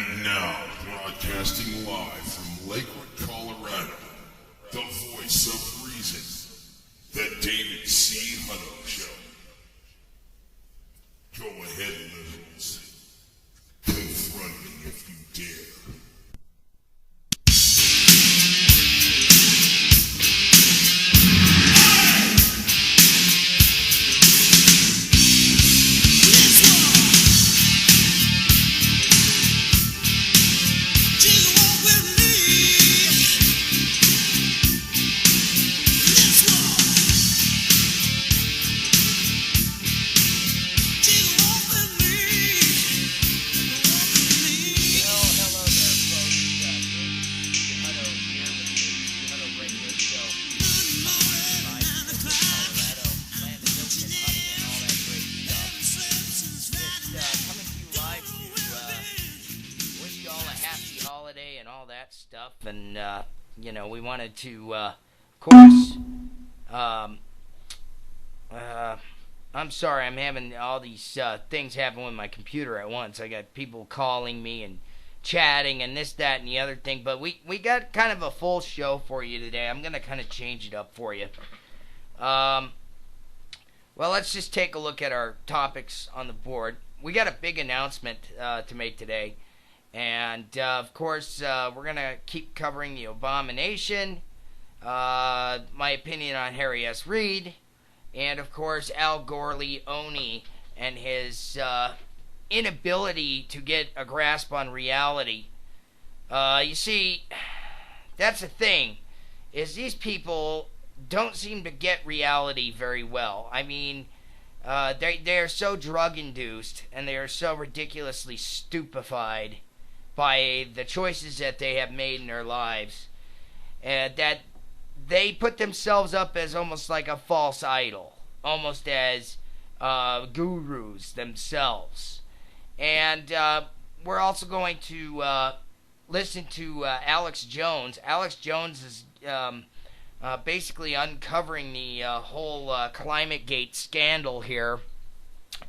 And now, broadcasting live from Lakewood, Colorado, the voice of reason, the David C. Hutto Show. Go ahead, liberals. Confront me if you dare. And we wanted to, of course, I'm sorry, I'm having all these things happen with my computer at once. I got people calling me and chatting and this, that, and the other thing, but we got kind of a full show for you today. I'm going to kind of change it up for you. Well, let's just take a look at our topics on the board. We got a big announcement to make today. And, of course, we're going to keep covering the abomination, my opinion on Harry S. Reid, and, of course, Al Gorleone and his inability to get a grasp on reality. You see, that's the thing, is these people don't seem to get reality very well. I mean, they are so drug-induced, and they are so ridiculously stupefied by the choices that they have made in their lives, that they put themselves up as almost like a false idol, almost as gurus themselves. And we're also going to listen to Alex Jones. Alex Jones is basically uncovering the whole ClimateGate scandal here,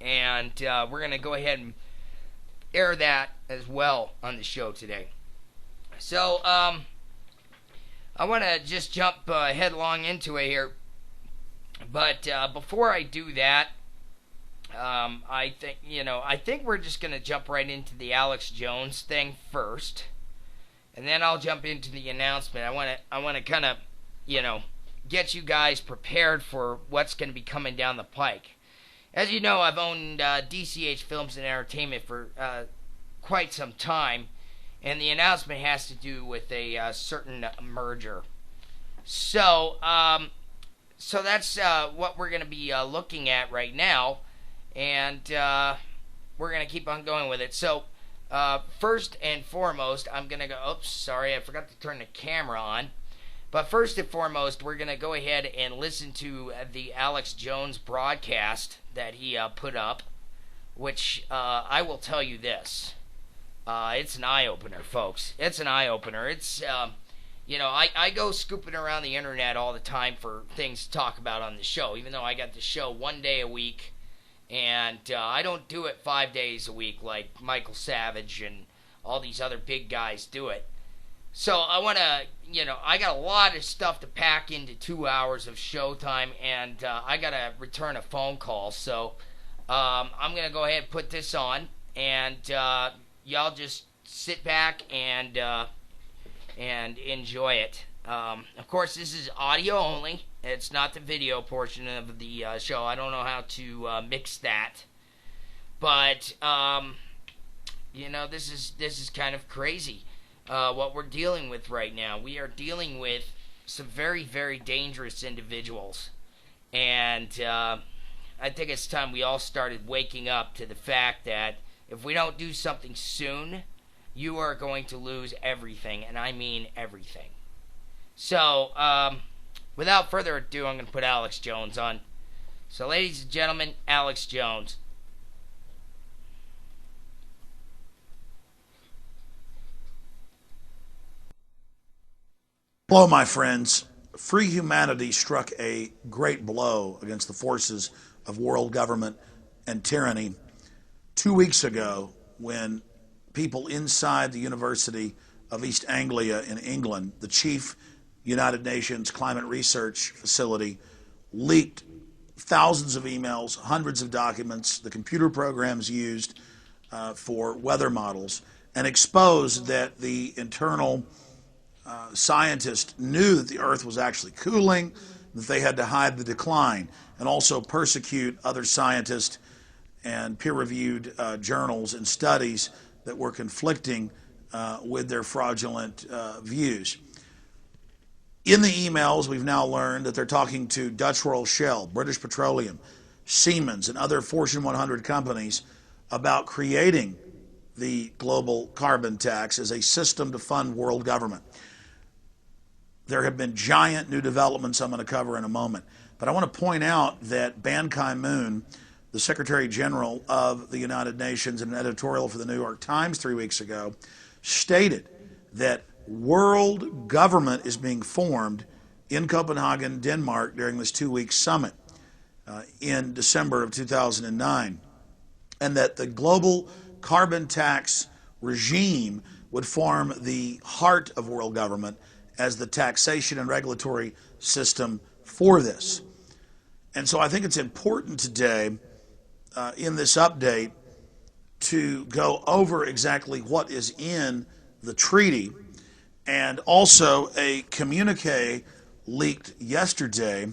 and we're going to go ahead and air that as well on the show today. So, I want to just jump headlong into it here. But before I do that, I think we're just going to jump right into the Alex Jones thing first, and then I'll jump into the announcement. I want to kind of, get you guys prepared for what's going to be coming down the pike. As you know, I've owned DCH Films and Entertainment for quite some time, and the announcement has to do with a certain merger. So that's what we're going to be looking at right now, and we're going to keep on going with it. So first and foremost, I'm going to go, oops, sorry, I forgot to turn the camera on. But first and foremost, we're going to go ahead and listen to the Alex Jones broadcast that he put up, which I will tell you this. It's an eye-opener, folks. It's an eye-opener. It's, I go scooping around the internet all the time for things to talk about on the show, even though I got the show one day a week, and I don't do it 5 days a week like Michael Savage and all these other big guys do it. So I want to, I got a lot of stuff to pack into 2 hours of showtime, and I got to return a phone call. So I'm going to go ahead and put this on, and y'all just sit back and enjoy it. Of course, this is audio only. It's not the video portion of the show. I don't know how to mix that. But, this is kind of crazy. What we're dealing with right now. We are dealing with some very, very dangerous individuals. And I think it's time we all started waking up to the fact that if we don't do something soon, you are going to lose everything. And I mean everything. So, without further ado, I'm going to put Alex Jones on. So, ladies and gentlemen, Alex Jones. Hello, my friends. Free humanity struck a great blow against the forces of world government and tyranny 2 weeks ago when people inside the University of East Anglia in England, the chief United Nations climate research facility, leaked thousands of emails, hundreds of documents, the computer programs used for weather models, and exposed that the internal scientists knew that the Earth was actually cooling, that they had to hide the decline, and also persecute other scientists and peer-reviewed journals and studies that were conflicting with their fraudulent views. In the emails, we've now learned that they're talking to Dutch Royal Shell, British Petroleum, Siemens, and other Fortune 100 companies about creating the global carbon tax as a system to fund world government. There have been giant new developments I'm going to cover in a moment. But I want to point out that Ban Ki-moon, the Secretary General of the United Nations, in an editorial for the New York Times 3 weeks ago, stated that world government is being formed in Copenhagen, Denmark, during this 2-week summit in December of 2009, and that the global carbon tax regime would form the heart of world government as the taxation and regulatory system for this. And so I think it's important today in this update to go over exactly what is in the treaty, and also a communique leaked yesterday,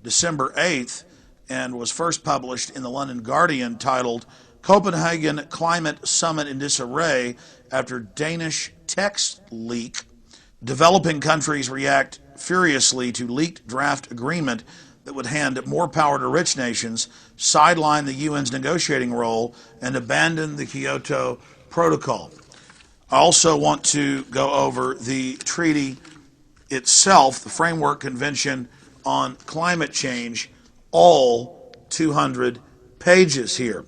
December 8th, and was first published in the London Guardian, titled "Copenhagen Climate Summit in Disarray After Danish Text Leak. Developing countries react furiously to leaked draft agreement that would hand more power to rich nations, sideline the UN's negotiating role, and abandon the Kyoto Protocol." I also want to go over the treaty itself, the Framework Convention on Climate Change, all 200 pages here.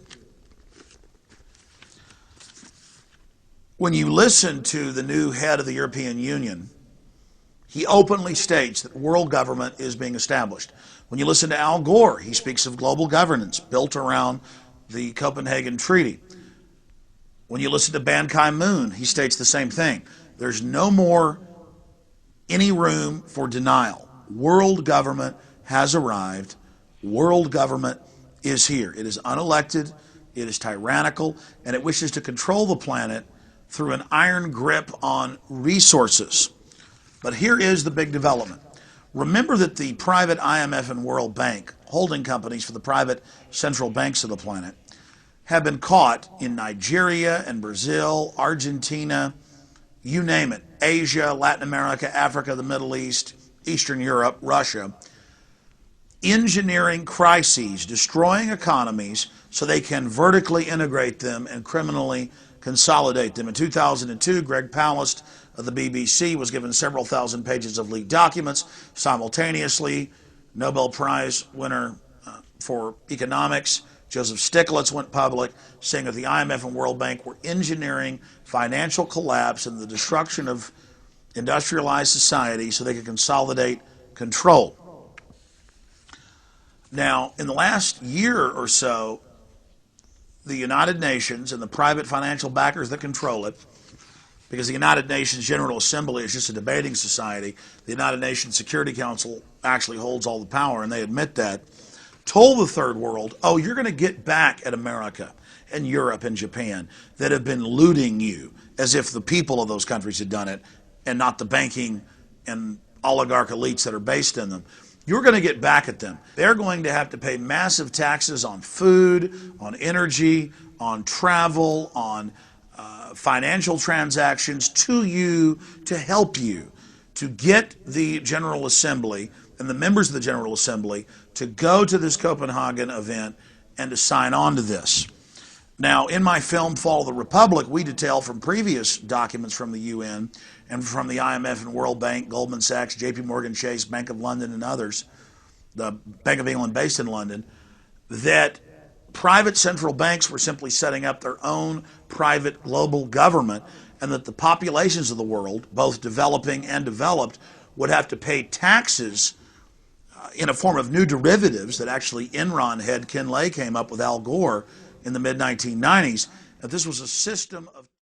When you listen to the new head of the European Union, he openly states that world government is being established. When you listen to Al Gore, he speaks of global governance built around the Copenhagen Treaty. When you listen to Ban Ki-moon, he states the same thing. There's no more any room for denial. World government has arrived. World government is here. It is unelected, it is tyrannical, and it wishes to control the planet through an iron grip on resources. But here is the big development. Remember that the private IMF and World Bank, holding companies for the private central banks of the planet, have been caught in Nigeria and Brazil, Argentina, you name it, Asia, Latin America, Africa, the Middle East, Eastern Europe, Russia, engineering crises, destroying economies so they can vertically integrate them and criminally consolidate them. In 2002, Greg Palast of the BBC was given several thousand pages of leaked documents. Simultaneously, Nobel Prize winner for economics, Joseph Stiglitz, went public saying that the IMF and World Bank were engineering financial collapse and the destruction of industrialized society so they could consolidate control. Now, in the last year or so, the United Nations and the private financial backers that control it, because the United Nations General Assembly is just a debating society, the United Nations Security Council actually holds all the power, and they admit that, told the third world, oh, you're going to get back at America and Europe and Japan that have been looting you, as if the people of those countries had done it and not the banking and oligarch elites that are based in them. You're going to get back at them. They're going to have to pay massive taxes on food, on energy, on travel, on financial transactions to you, to help you, to get the General Assembly and the members of the General Assembly to go to this Copenhagen event and to sign on to this. Now, in my film, Fall of the Republic, we detail from previous documents from the UN and from the IMF and World Bank, Goldman Sachs, JP Morgan Chase, Bank of London, and others, the Bank of England based in London, that private central banks were simply setting up their own private global government, and that the populations of the world, both developing and developed, would have to pay taxes in a form of new derivatives that actually Enron head Ken Lay came up with Al Gore in the mid-1990s. That this was a system of